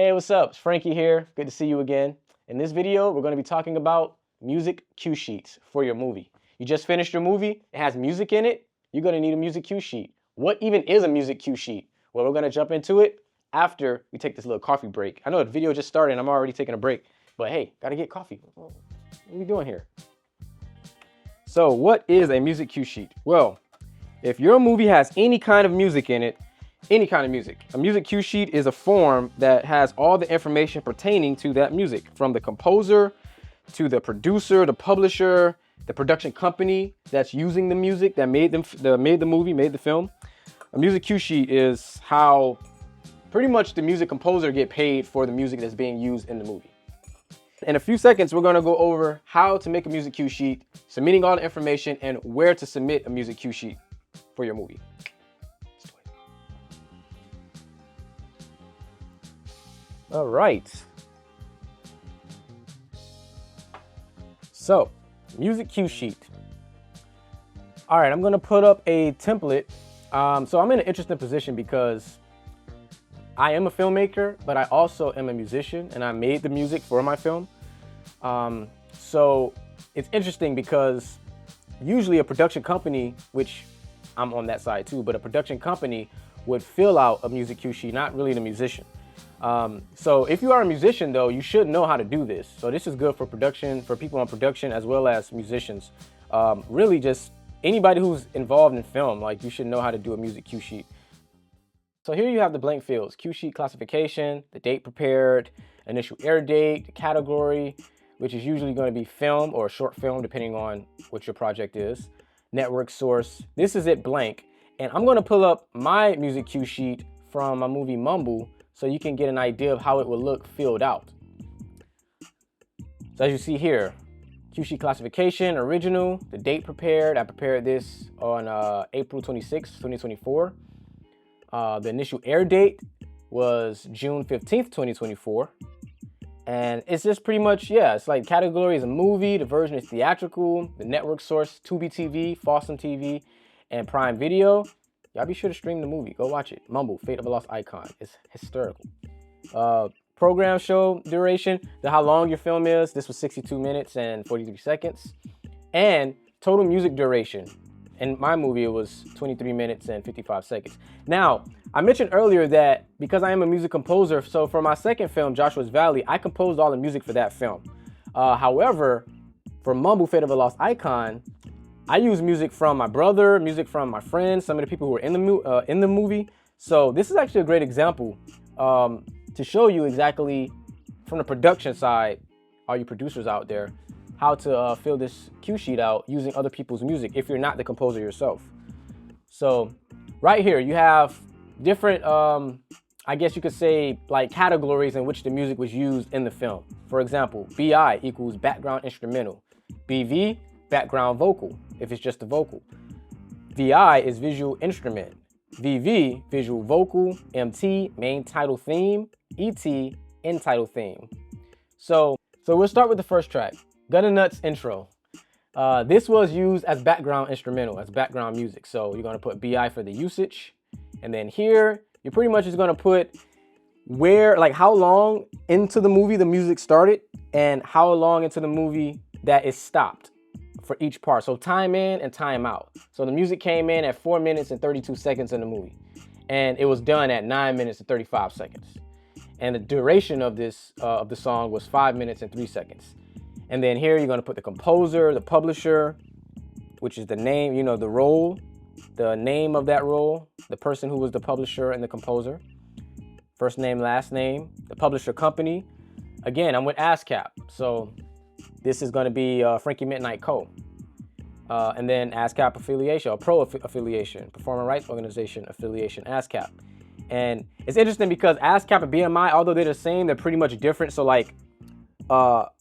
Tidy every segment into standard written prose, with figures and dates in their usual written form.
Hey, what's up? It's Frankie here. Good to see you again. In this video, we're going to be talking about music cue sheets for your movie. You just finished your movie, it has music in it, you're going to need a music cue sheet. What even is a music cue sheet? Well, we're going to jump into it after we take this little coffee break. I know the video just started and I'm already taking a break, but hey, got to get coffee. What are we doing here? So what is a music cue sheet? Well, if your movie has any kind of music in it, any kind of music. A music cue sheet is a form that has all the information pertaining to that music, from the composer to the producer, the publisher, the production company that's using the music that made the movie, made the film. A music cue sheet is how pretty much the music composer get paid for the music that's being used in the movie. In a few seconds, we're going to go over how to make a music cue sheet, submitting all the information, and where to submit a music cue sheet for your movie. All right. So, music cue sheet. All right, I'm gonna put up a template. So I'm in an interesting position because I am a filmmaker, but I also am a musician, and I made the music for my film. So it's interesting because usually a production company, which I'm on that side too, but a production company would fill out a music cue sheet, not really the musician. So if you are a musician though, you should know how to do this. So this is good for production, for people on production as well as musicians. Really just anybody who's involved in film, like you should know how to do a music cue sheet. So here you have the blank fields: cue sheet classification, the date prepared, initial air date, the category, which is usually going to be film or short film, depending on what your project is, network source. This is it blank. And I'm going to pull up my music cue sheet from my movie Mumble, so you can get an idea of how it will look filled out. So as you see here, cue sheet classification, original, the date prepared. I prepared this on April 26, 2024. The initial air date was June 15th, 2024. And it's just pretty much, yeah, it's like category is a movie, the version is theatrical, the network source, Tubi TV, Fawsome TV, and Prime Video. Y'all be sure to stream the movie. Go watch it. Mumble, Fate of a Lost Icon. It's hysterical. Program show duration, how long your film is. This was 62 minutes and 43 seconds. And total music duration. In my movie, it was 23 minutes and 55 seconds. Now, I mentioned earlier that because I am a music composer, so for my second film, Joshua's Valley, I composed all the music for that film. However, for Mumble, Fate of a Lost Icon, I use music from my brother, music from my friends, some of the people who were in the movie. So this is actually a great example to show you exactly from the production side, all you producers out there, how to fill this cue sheet out using other people's music if you're not the composer yourself. So right here you have different, I guess you could say, like categories in which the music was used in the film. For example, BI equals background instrumental, BV background vocal, if it's just a vocal. VI is visual instrument. VV, visual vocal. MT, main title theme. ET, end title theme. So we'll start with the first track, Gutter Nuts intro. This was used as background instrumental, as background music. So you're gonna put BI for the usage. And then here, you're pretty much just gonna put where, like how long into the movie the music started and how long into the movie that it stopped for each part. So time in and time out. So the music came in at 4 minutes and 32 seconds in the movie, and it was done at 9 minutes and 35 seconds. And the duration of this of the song was 5 minutes and 3 seconds. And then here you're going to put the composer, the publisher, which is the name, you know, the role, the name of that role, the person who was the publisher and the composer, first name, last name, the publisher company. Again, I'm with ASCAP, so this is going to be Frankie Midnight Co. And then ASCAP affiliation, or pro affiliation, Performing Rights Organization affiliation, ASCAP. And it's interesting because ASCAP and BMI, although they're the same, they're pretty much different. So like,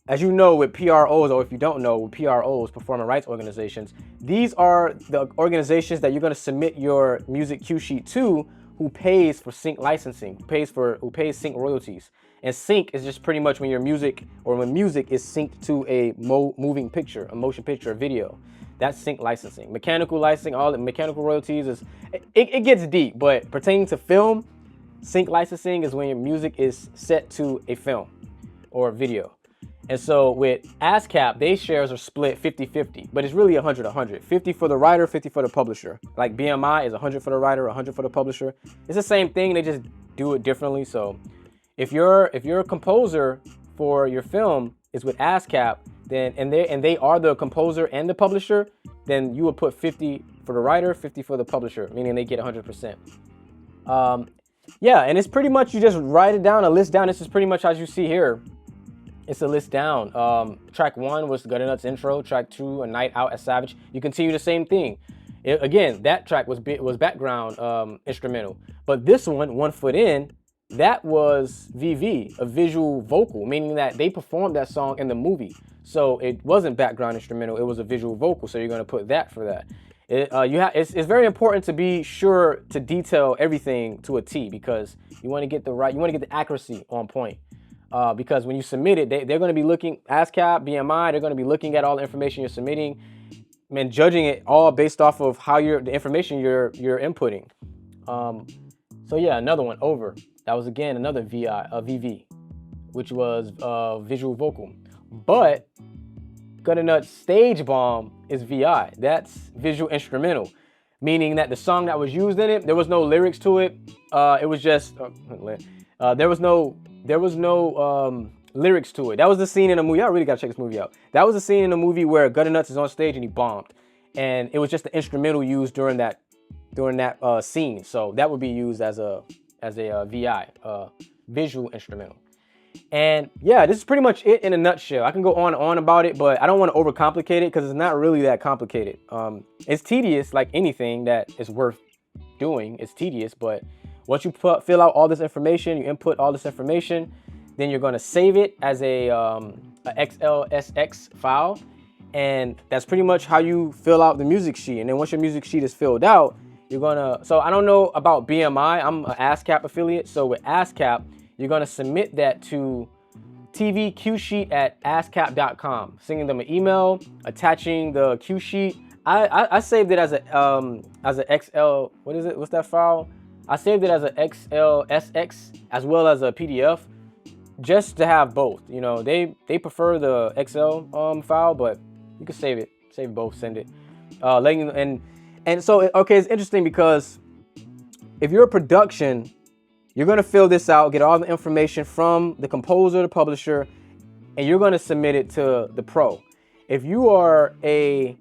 as you know with PROs, or if you don't know, with PROs, Performing Rights Organizations, these are the organizations that you're going to submit your music cue sheet to, who pays for sync licensing, who pays sync royalties. And sync is just pretty much when your music, or when music is synced to a moving picture, a motion picture, a video. That's sync licensing. Mechanical licensing, all the mechanical royalties is, it gets deep, but pertaining to film, sync licensing is when your music is set to a film or a video. And so with ASCAP, they shares are split 50-50, but it's really 100-100. 50 for the writer, 50 for the publisher. Like BMI is 100 for the writer, 100 for the publisher. It's the same thing, they just do it differently. So if you're a composer for your film is with ASCAP, then and they are the composer and the publisher, then you would put 50 for the writer, 50 for the publisher, meaning they get 100%. Yeah, and it's pretty much, you just write it down, a list down. This is pretty much as you see here. It's a list down. Track 1 was Gutter Nuts intro. Track 2, A Night Out at Savage. You continue the same thing. Again, that track was background instrumental. But this one Foot In, that was VV, a visual vocal, meaning that they performed that song in the movie. So it wasn't background instrumental, it was a visual vocal. So you're gonna put that for that. It's very important to be sure to detail everything to a T, because you want to get the accuracy on point. Because when you submit it, they're going to be looking, ASCAP, BMI, they're going to be looking at all the information you're submitting and judging it all based off of how the information you're inputting. So yeah, another one, Over. That was again another VV, which was visual vocal. But Gutter Nuts Stage Bomb is VI. That's visual instrumental, meaning that the song that was used in it, there was no lyrics to it. It was just there was no lyrics to it. That was the scene in the movie. I really gotta check this movie out. That was the scene in the movie where Gutter Nuts is on stage and he bombed, and it was just the instrumental used during that scene. So that would be used as a VI, visual instrumental. And yeah, this is pretty much it in a nutshell. I can go on and on about it, but I don't want to overcomplicate it because it's not really that complicated. It's tedious, like anything that is worth doing. It's tedious, but once you fill out all this information, you input all this information, then you're going to save it as a XLSX file. And that's pretty much how you fill out the music sheet. And then once your music sheet is filled out, you're going to, so I don't know about BMI. I'm an ASCAP affiliate. So with ASCAP, you're going to submit that to tvqsheet@ascap.com, sending them an email, attaching the Q sheet. I saved it as a XL, what is it? What's that file? I saved it as a XLSX as well as a PDF, just to have both. You know, they prefer the XL file, but you can save both, send it. And so okay, it's interesting because if you're a production, you're gonna fill this out, get all the information from the composer, the publisher, and you're gonna submit it to the pro. If you are a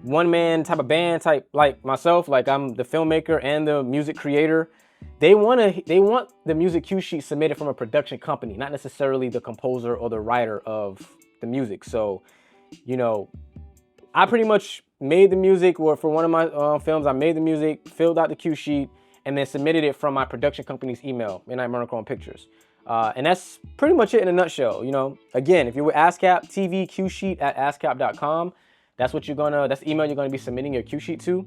one-man type of band type like myself, like I'm the filmmaker and the music creator, they want the music cue sheet submitted from a production company, not necessarily the composer or the writer of the music. So, you know, I pretty much made the music, or for one of my films, I made the music, filled out the cue sheet, and then submitted it from my production company's email, Midnight Monochrome Pictures. And that's pretty much it in a nutshell. You know, again, if you're with ASCAP, tvqsheet@ascap.com. That's the email you're going to be submitting your cue sheet to.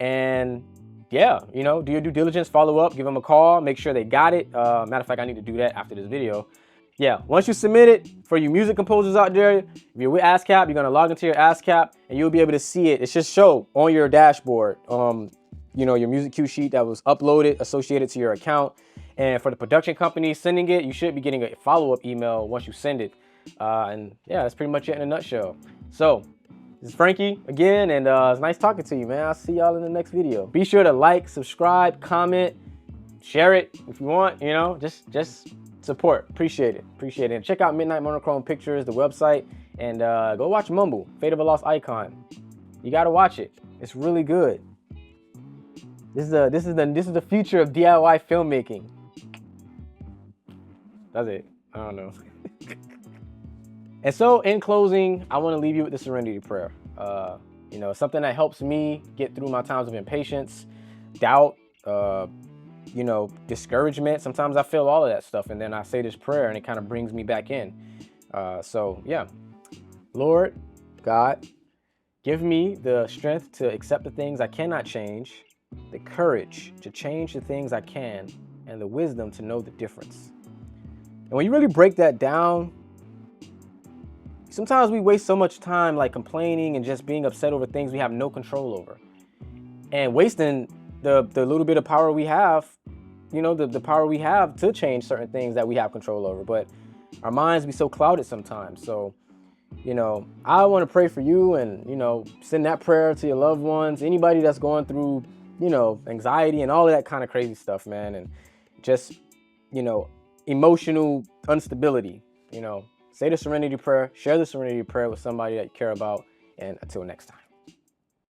And yeah, you know, do your due diligence, follow up, give them a call, make sure they got it. Matter of fact, I need to do that after this video. Yeah, once you submit it, for you music composers out there, if you're with ASCAP, you're going to log into your ASCAP and you'll be able to see it. It's just show on your dashboard, you know, your music cue sheet that was uploaded, associated to your account. And for the production company sending it, you should be getting a follow-up email once you send it. And yeah, that's pretty much it in a nutshell. So, this is Frankie again, and it's nice talking to you, man. I'll see y'all in the next video. Be sure to like, subscribe, comment, share it if you want, you know, just support. Appreciate it. And check out Midnight Monochrome Pictures, the website, and go watch Mumble, Fate of a Lost Icon. You gotta watch it. It's really good. This is the future of DIY filmmaking. That's it. I don't know. And so, in closing, I want to leave you with the serenity prayer. You know, something that helps me get through my times of impatience, doubt, you know, discouragement. Sometimes I feel all of that stuff, and then I say this prayer, and it kind of brings me back in. So, yeah. Lord God, give me the strength to accept the things I cannot change, the courage to change the things I can, and the wisdom to know the difference. And when you really break that down, sometimes we waste so much time like complaining and just being upset over things we have no control over, and wasting the little bit of power we have you know, the power we have to change certain things that we have control over. But our minds be so clouded sometimes. So, you know, I want to pray for you and, you know, send that prayer to your loved ones, anybody that's going through, you know, anxiety and all of that kind of crazy stuff, man. And just, you know, emotional instability, you know, say the serenity prayer, share the serenity prayer with somebody that you care about. And until next time.